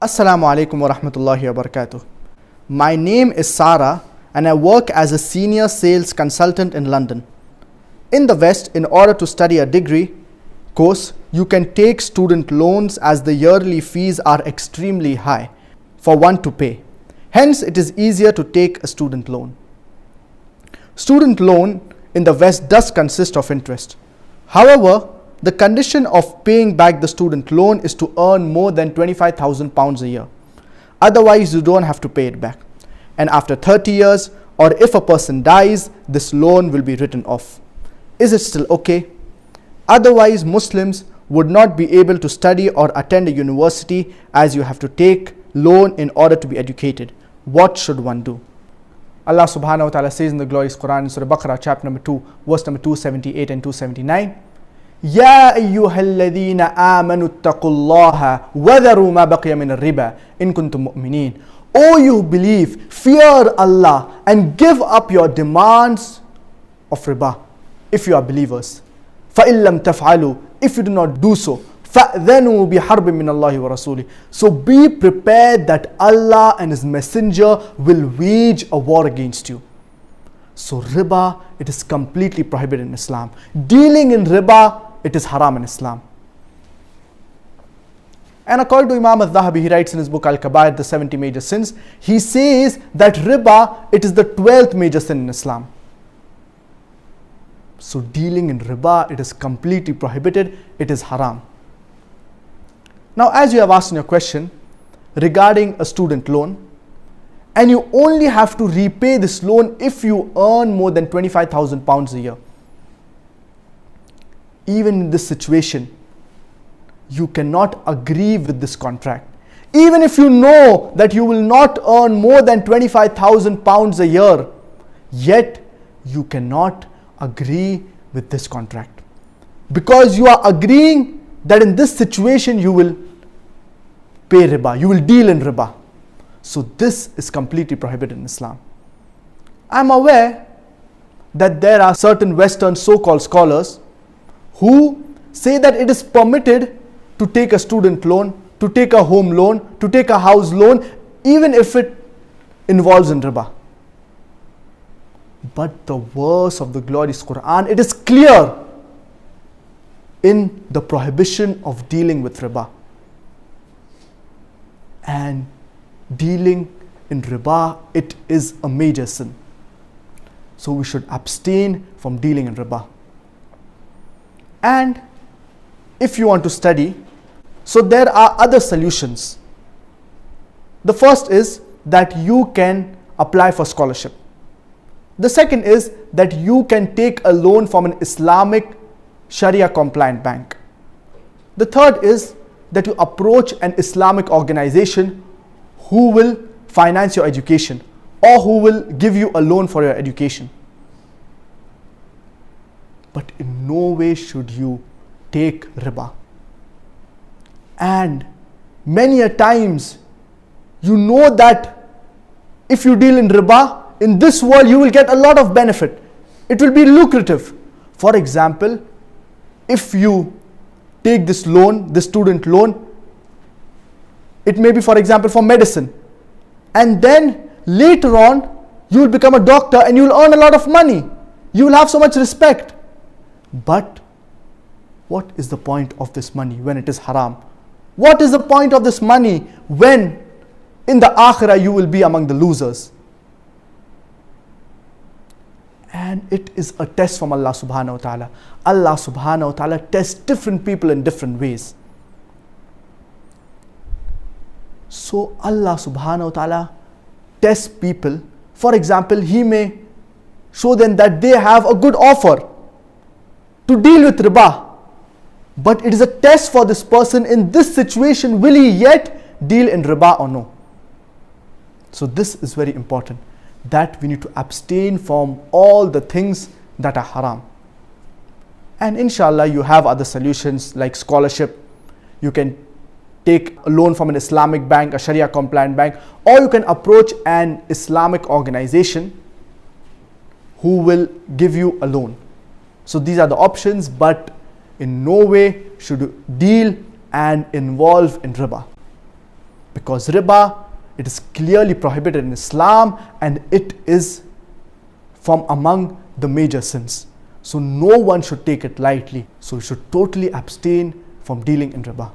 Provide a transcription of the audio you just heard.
Assalamu alaikum wa rahmatullahi wa barakatuh. My name is Sarah and I work as a senior sales consultant in London. In the West, in order to study a degree course, you can take student loans as the yearly fees are extremely high for one to pay. Hence, it is easier to take a student loan. Student loan in the West does consist of interest. However, the condition of paying back the student loan is to earn more than £25,000 a year. Otherwise, you don't have to pay it back. And after 30 years, or if a person dies, this loan will be written off. Is it still okay? Otherwise, Muslims would not be able to study or attend a university as you have to take loan in order to be educated. What should one do? Allah subhanahu wa ta'ala says in the glorious Quran in Surah Baqarah chapter number 2, verse number 278 and 279, يا أيها الذين آمنوا اتقوا الله وذروا ما بقي من الربا إن كنتم مؤمنين. O you believe, fear Allah and give up your demands of riba if you are believers. فإن لم تفعلوا, if you do not do so, فأذنوا بحرب من الله ورسوله. So be prepared that Allah and His Messenger will wage a war against you. So riba, it is completely prohibited in Islam. Dealing in riba, it is haram in Islam. And according to Imam al-Dhahabi, he writes in his book Al-Kabair, the 70 major sins, he says that riba, it is the 12th major sin in Islam. So dealing in riba, it is completely prohibited, it is haram. Now, as you have asked in your question regarding a student loan, and you only have to repay this loan if you earn more than £25,000 a year. Even in this situation, you cannot agree with this contract. Even if you know that you will not earn more than £25,000 a year, yet you cannot agree with this contract. Because you are agreeing that in this situation you will pay riba, you will deal in riba. So this is completely prohibited in Islam. I am aware that there are certain Western so-called scholars who say that it is permitted to take a student loan, to take a home loan, to take a house loan, even if it involves in riba. But the verse of the glorious Quran, it is clear in the prohibition of dealing with riba. And dealing in riba, it is a major sin. So we should abstain from dealing in riba. And if you want to study, so there are other solutions. The first is that you can apply for scholarship. The second is that you can take a loan from an Islamic Sharia compliant bank. The third is that you approach an Islamic organization who will finance your education or who will give you a loan for your education. But in no way should you take riba. And many a times, you know that if you deal in riba, in this world you will get a lot of benefit. It will be lucrative. For example, if you take this loan, this student loan, it may be, for example, for medicine. And then later on, you will become a doctor and you will earn a lot of money. You will have so much respect. But what is the point of this money when it is haram? What is the point of this money when in the akhirah you will be among the losers? And it is a test from Allah subhanahu wa ta'ala. Allah subhanahu wa ta'ala tests different people in different ways. So Allah subhanahu wa ta'ala tests people. For example, He may show them that they have a good offer to deal with riba. But it is a test for this person in this situation, will he yet deal in riba or no? So this is very important, that we need to abstain from all the things that are haram. And inshallah, you have other solutions like scholarship. You can take a loan from an Islamic bank, a Sharia compliant bank, or you can approach an Islamic organization who will give you a loan. So these are the options, but in no way should you deal and involve in riba. because riba, it is clearly prohibited in Islam and it is from among the major sins. So no one should take it lightly. So you should totally abstain from dealing in riba.